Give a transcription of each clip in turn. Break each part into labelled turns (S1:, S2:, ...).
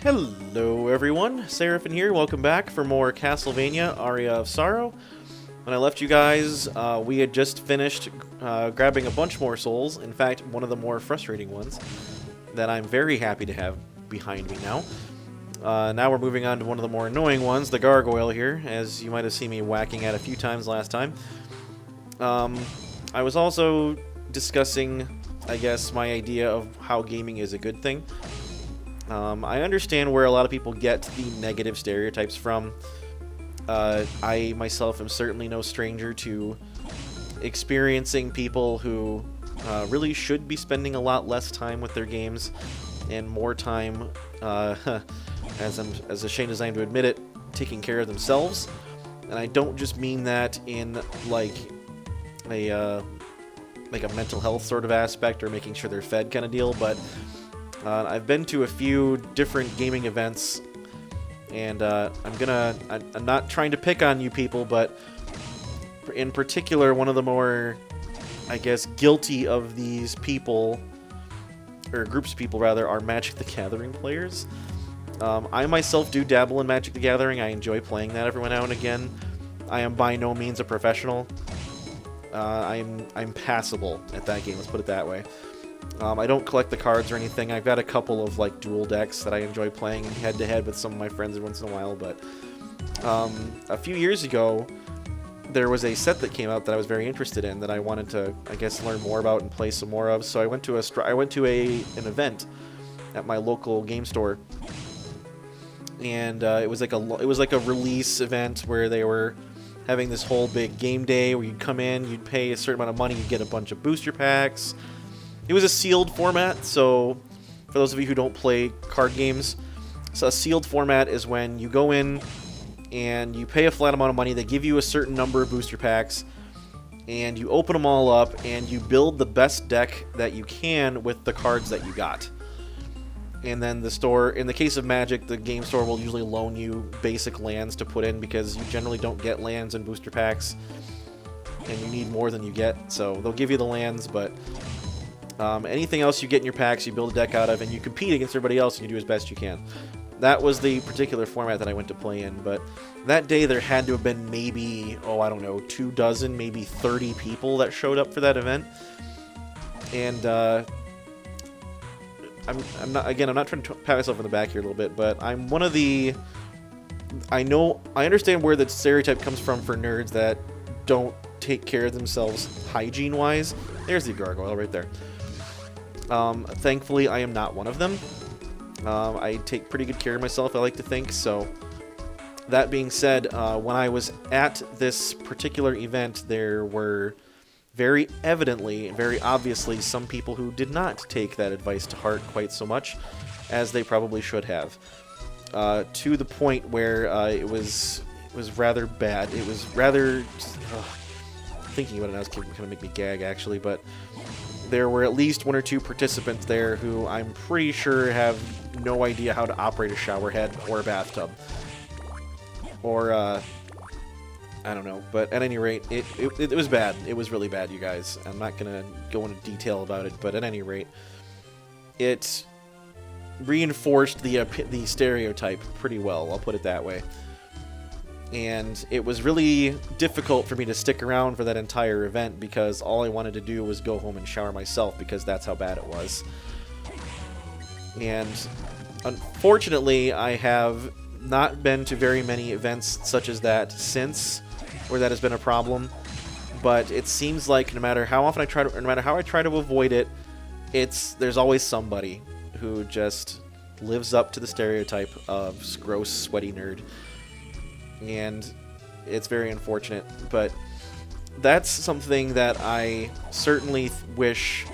S1: Hello everyone, Seraphin here, welcome back for more Castlevania, Aria of Sorrow. When I left you guys, we had just finished grabbing a bunch more souls, in fact, one of the more frustrating ones that I'm very happy to have behind me now. Now we're moving on to one of the more annoying ones, the gargoyle here, as you might have seen me whacking at a few times last time. I was also discussing, I guess, my idea of how gaming is a good thing. I understand where a lot of people get the negative stereotypes from. I myself am certainly no stranger to experiencing people who really should be spending a lot less time with their games and more time, as ashamed as I am to admit it, taking care of themselves. And I don't just mean that in like a mental health sort of aspect or making sure they're fed kind of deal, but I've been to a few different gaming events, and I'm not trying to pick on you people, but in particular, one of the more, I guess, guilty of these people, or groups of people rather, are Magic the Gathering players. I myself do dabble in Magic the Gathering. I enjoy playing that every now and again. I am by no means a professional. I'm passable at that game, let's put it that way. I don't collect the cards or anything. I've got a couple of like dual decks that I enjoy playing head-to-head with some of my friends once in a while, but a few years ago, there was a set that came out that I was very interested in that I wanted to, I guess, learn more about and play some more of. So I went to an event at my local game store, and it was like a release event where they were having this whole big game day where you'd come in, you'd pay a certain amount of money, you'd get a bunch of booster packs. It was a sealed format, so for those of you who don't play card games, so a sealed format is when you go in and you pay a flat amount of money, they give you a certain number of booster packs, and you open them all up, and you build the best deck that you can with the cards that you got. And then the store, in the case of Magic, the game store will usually loan you basic lands to put in because you generally don't get lands in booster packs, and you need more than you get, so they'll give you the lands, but anything else you get in your packs, you build a deck out of, and you compete against everybody else, and you do as best you can. That was the particular format that I went to play in, but that day there had to have been maybe, I don't know, 24, maybe 30 people that showed up for that event. And I'm not trying to pat myself on the back here a little bit, but I'm one of the... I understand where the stereotype comes from for nerds that don't take care of themselves hygiene-wise. There's the gargoyle right there. Thankfully, I am not one of them. I take pretty good care of myself, I like to think, so... That being said, when I was at this particular event, there were very evidently, very obviously, some people who did not take that advice to heart quite so much as they probably should have. To the point where it was rather bad. It was rather... thinking about it now is kind of make me gag, actually, but there were at least one or two participants there who I'm pretty sure have no idea how to operate a shower head or a bathtub. Or, I don't know, but at any rate, it was bad. It was really bad, you guys. I'm not going to go into detail about it, but at any rate, it reinforced the stereotype pretty well, I'll put it that way. And it was really difficult for me to stick around for that entire event because all I wanted to do was go home and shower myself because that's how bad it was. And unfortunately, I have not been to very many events such as that since, where that has been a problem. But it seems like no matter how I try to avoid it, there's always somebody who just lives up to the stereotype of gross, sweaty nerd. And it's very unfortunate, but that's something that I certainly wish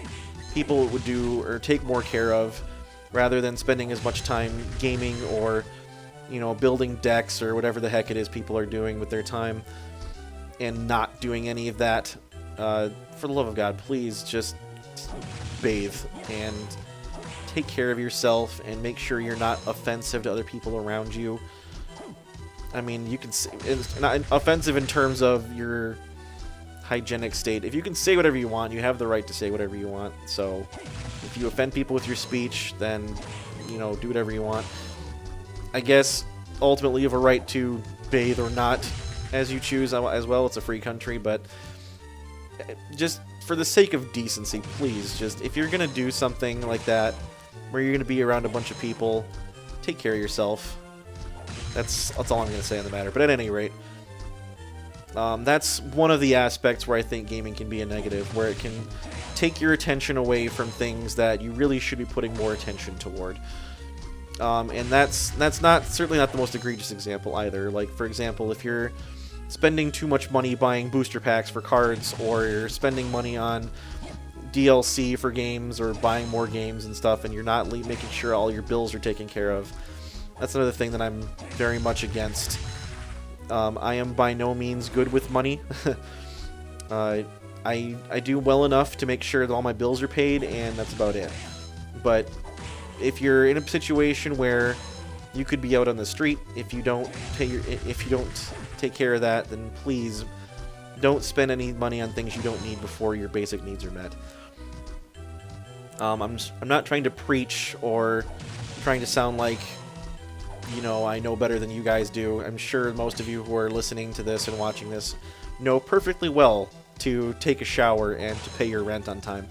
S1: people would do or take more care of, rather than spending as much time gaming or, building decks or whatever the heck it is people are doing with their time, and not doing any of that. For the love of God, please just bathe and take care of yourself and make sure you're not offensive to other people around you. I mean, you can say it's not offensive in terms of your hygienic state. If you can say whatever you want, you have the right to say whatever you want. So if you offend people with your speech, then, do whatever you want. I guess ultimately you have a right to bathe or not as you choose as well. It's a free country, but just for the sake of decency, please, just if you're gonna do something like that where you're gonna be around a bunch of people, take care of yourself. That's all I'm gonna say on the matter. But at any rate, that's one of the aspects where I think gaming can be a negative, where it can take your attention away from things that you really should be putting more attention toward. And that's certainly not the most egregious example either. Like, for example, if you're spending too much money buying booster packs for cards, or you're spending money on DLC for games, or buying more games and stuff, and you're not making sure all your bills are taken care of, that's another thing that I'm very much against. I am by no means good with money. I do well enough to make sure that all my bills are paid, and that's about it. But if you're in a situation where you could be out on the street, if you don't take care of that, then please don't spend any money on things you don't need before your basic needs are met. I'm not trying to preach or trying to sound like, you know, I know better than you guys do. I'm sure most of you who are listening to this and watching this know perfectly well to take a shower and to pay your rent on time.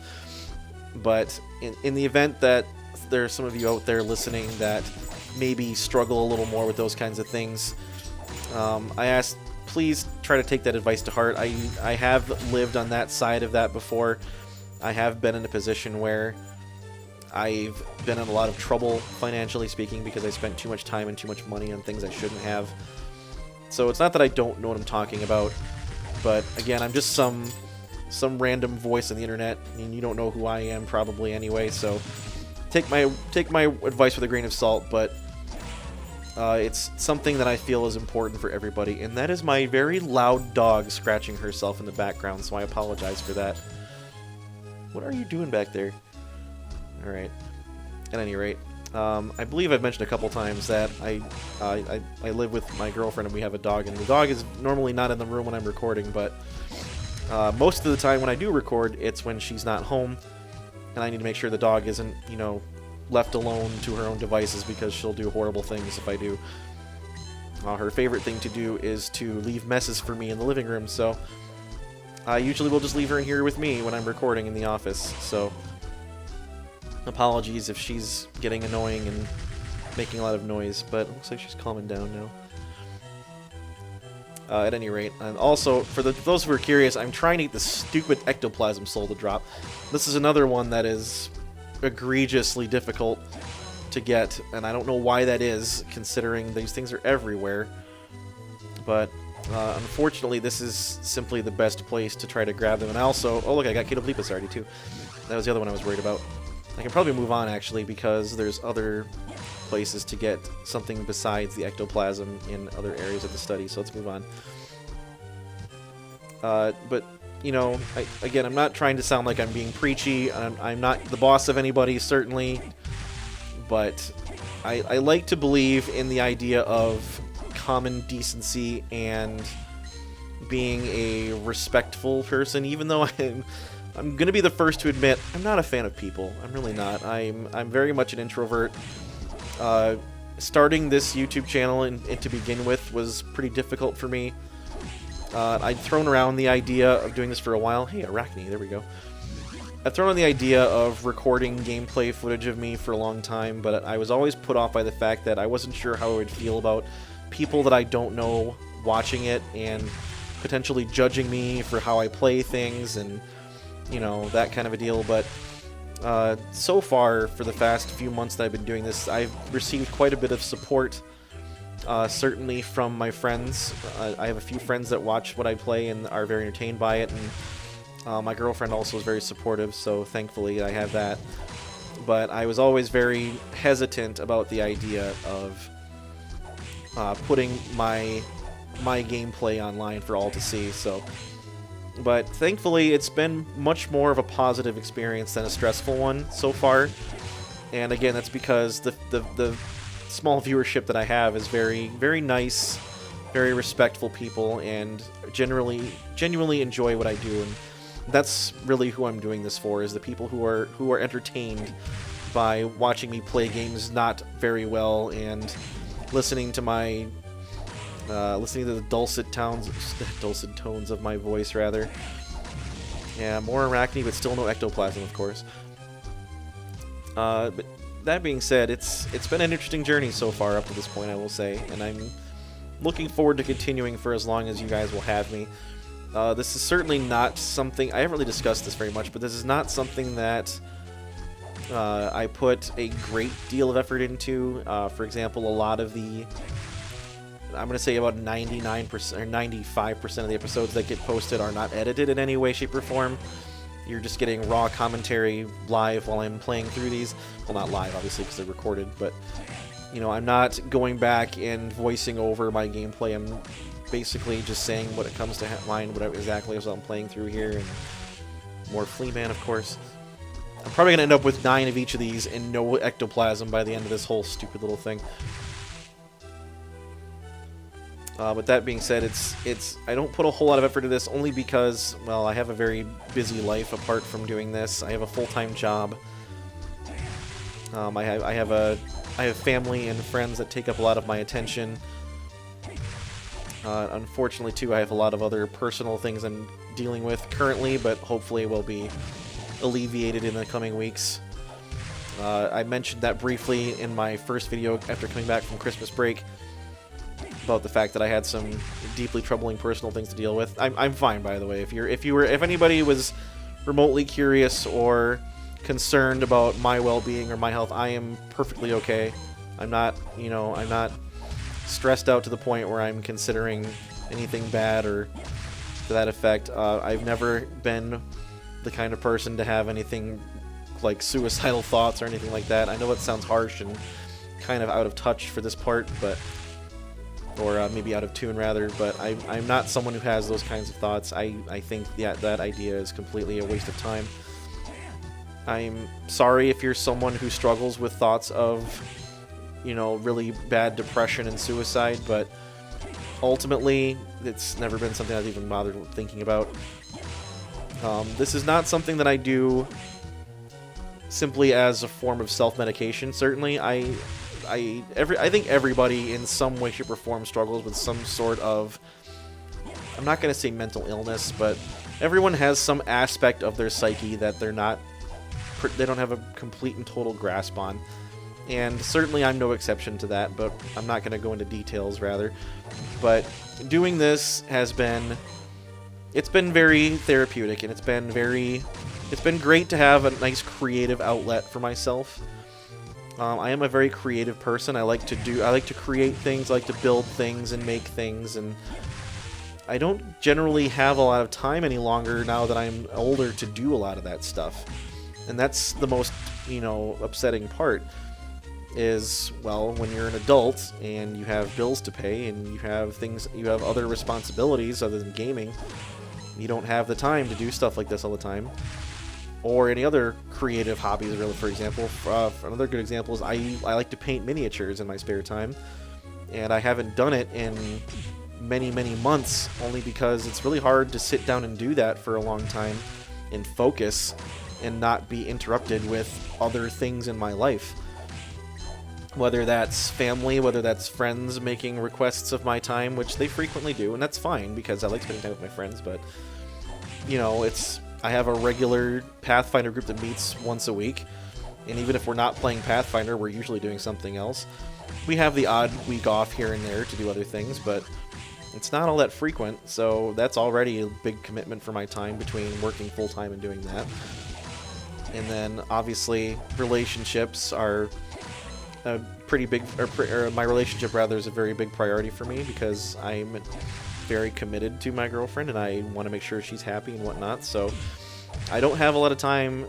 S1: But in the event that there's some of you out there listening that maybe struggle a little more with those kinds of things, I ask, please try to take that advice to heart. I have lived on that side of that before. I have been in a position where I've been in a lot of trouble, financially speaking, because I spent too much time and too much money on things I shouldn't have. So it's not that I don't know what I'm talking about, but again, I'm just some random voice on the internet. I mean, you don't know who I am probably anyway, so take my advice with a grain of salt, but it's something that I feel is important for everybody, and that is my very loud dog scratching herself in the background, so I apologize for that. What are you doing back there? Alright. At any rate, I believe I've mentioned a couple times that I live with my girlfriend and we have a dog, and the dog is normally not in the room when I'm recording, but most of the time when I do record, it's when she's not home, and I need to make sure the dog isn't, you know, left alone to her own devices, because she'll do horrible things if I do. Her favorite thing to do is to leave messes for me in the living room, so I usually will just leave her in here with me when I'm recording in the office, so apologies if she's getting annoying and making a lot of noise, but it looks like she's calming down now. At any rate, and also, for those who are curious, I'm trying to get the stupid ectoplasm soul to drop. This is another one that is egregiously difficult to get, and I don't know why that is, considering these things are everywhere. But unfortunately, this is simply the best place to try to grab them. And I also, oh look, I got Ketoblipus already too. That was the other one I was worried about. I can probably move on actually, because there's other places to get something besides the ectoplasm in other areas of the study, so let's move on. But, you know, again, I'm not trying to sound like I'm being preachy. I'm not the boss of anybody, certainly, but I like to believe in the idea of common decency and being a respectful person, even though I'm gonna be the first to admit I'm not a fan of people. I'm really not. I'm very much an introvert. Starting this YouTube channel and to begin with was pretty difficult for me. I'd thrown around the idea of doing this for a while. Hey, Arachne, there we go. I've thrown on the idea of recording gameplay footage of me for a long time, but I was always put off by the fact that I wasn't sure how I would feel about people that I don't know watching it and potentially judging me for how I play things and, you know, that kind of a deal. But so far, for the past few months that I've been doing this, I've received quite a bit of support, certainly from my friends. I have a few friends that watch what I play and are very entertained by it, and my girlfriend also is very supportive, so thankfully I have that. But I was always very hesitant about the idea of putting my gameplay online for all to see, so... But thankfully, it's been much more of a positive experience than a stressful one so far. And again, that's because the small viewership that I have is very, very nice, very respectful people, and genuinely enjoy what I do. And that's really who I'm doing this for, is the people who are entertained by watching me play games not very well and listening to my listening to the dulcet tones of my voice, rather. Yeah, more Arachne, but still no ectoplasm, of course. But that being said, it's been an interesting journey so far up to this point, I will say, and I'm looking forward to continuing for as long as you guys will have me. This is certainly not something... I haven't really discussed this very much, but this is not something that I put a great deal of effort into. For example, a lot of the... I'm going to say about 99% or 95% of the episodes that get posted are not edited in any way, shape, or form. You're just getting raw commentary live while I'm playing through these. Well, not live, obviously, because they're recorded, but, you know, I'm not going back and voicing over my gameplay. I'm basically just saying what it comes to mind, what exactly as I'm playing through here, and more Fleaman, of course. I'm probably going to end up with 9 of each of these and no ectoplasm by the end of this whole stupid little thing. With that being said, I don't put a whole lot of effort into this only because, well, I have a very busy life apart from doing this. I have a full-time job. I have family and friends that take up a lot of my attention. Unfortunately, too, I have a lot of other personal things I'm dealing with currently, but hopefully will be alleviated in the coming weeks. I mentioned that briefly in my first video after coming back from Christmas break, about the fact that I had some deeply troubling personal things to deal with. I'm fine, by the way. If anybody was remotely curious or concerned about my well-being or my health, I am perfectly okay. I'm not stressed out to the point where I'm considering anything bad or to that effect. I've never been the kind of person to have anything like suicidal thoughts or anything like that. I know it sounds harsh and kind of out of touch for this part, but or maybe out of tune, rather, but I'm not someone who has those kinds of thoughts. I think that idea is completely a waste of time. I'm sorry if you're someone who struggles with thoughts of, you know, really bad depression and suicide, but ultimately, it's never been something I've even bothered thinking about. This is not something that I do simply as a form of self-medication, certainly. I think everybody in some way, shape, or form struggles with some sort of, I'm not going to say mental illness, but everyone has some aspect of their psyche that they don't have a complete and total grasp on. And certainly I'm no exception to that, but I'm not going to go into details, rather. But doing this it's been very therapeutic, and it's been great to have a nice creative outlet for myself. I am a very creative person. I like to create things, I like to build things and make things, and I don't generally have a lot of time any longer now that I'm older to do a lot of that stuff. And that's the most, upsetting part is, well, when you're an adult and you have bills to pay and you have other responsibilities other than gaming, you don't have the time to do stuff like this all the time. Or any other creative hobbies, really, for example. Another good example is I like to paint miniatures in my spare time, and I haven't done it in many, many months, only because it's really hard to sit down and do that for a long time and focus and not be interrupted with other things in my life. Whether that's family, whether that's friends making requests of my time, which they frequently do, and that's fine because I like spending time with my friends, but, I have a regular Pathfinder group that meets once a week, and even if we're not playing Pathfinder, we're usually doing something else. We have the odd week off here and there to do other things, but it's not all that frequent, so that's already a big commitment for my time between working full-time and doing that. And then, obviously, relationships are a pretty big, or my relationship, rather, is a very big priority for me because I'm very committed to my girlfriend, and I want to make sure she's happy and whatnot, so I don't have a lot of time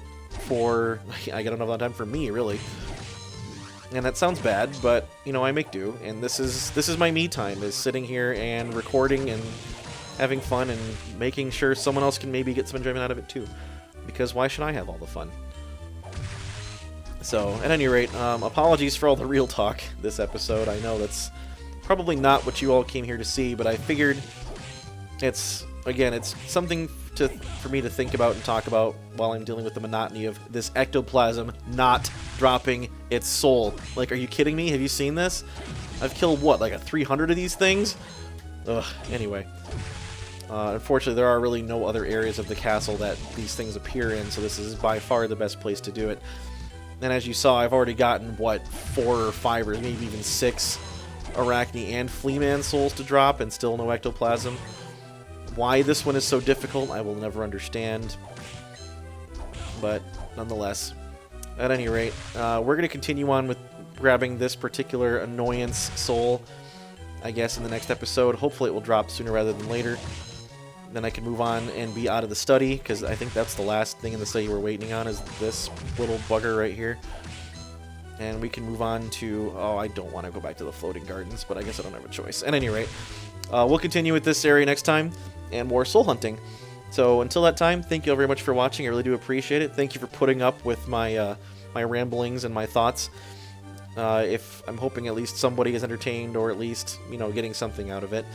S1: I don't have a lot of time for me, really. And that sounds bad, but, I make do, and this is my me time, is sitting here and recording and having fun and making sure someone else can maybe get some enjoyment out of it, too. Because why should I have all the fun? So, at any rate, apologies for all the real talk this episode. I know that's probably not what you all came here to see, but I figured it's something for me to think about and talk about while I'm dealing with the monotony of this ectoplasm not dropping its soul. Like, are you kidding me? Have you seen this? I've killed, what, like 300 of these things? Ugh, anyway. Unfortunately, there are really no other areas of the castle that these things appear in, so this is by far the best place to do it. And as you saw, I've already gotten, what, 4 or 5 or maybe even 6 Arachne and Fleaman souls to drop, and still no ectoplasm. Why this one is so difficult, I will never understand. But, nonetheless. At any rate, we're going to continue on with grabbing this particular annoyance soul, I guess, in the next episode. Hopefully it will drop sooner rather than later. Then I can move on and be out of the study, because I think that's the last thing in the study we're waiting on, is this little bugger right here. And we can move on to... Oh, I don't want to go back to the floating gardens, but I guess I don't have a choice. At any rate, we'll continue with this area next time, and more soul hunting. So until that time, thank you all very much for watching. I really do appreciate it. Thank you for putting up with my my ramblings and my thoughts. If I'm hoping at least somebody is entertained, or at least, you know, getting something out of it.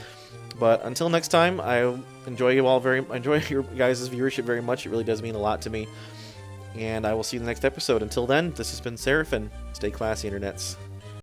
S1: But until next time, I enjoy your guys' viewership very much. It really does mean a lot to me. And I will see you in the next episode. Until then, this has been Seraphin. Stay classy, internets.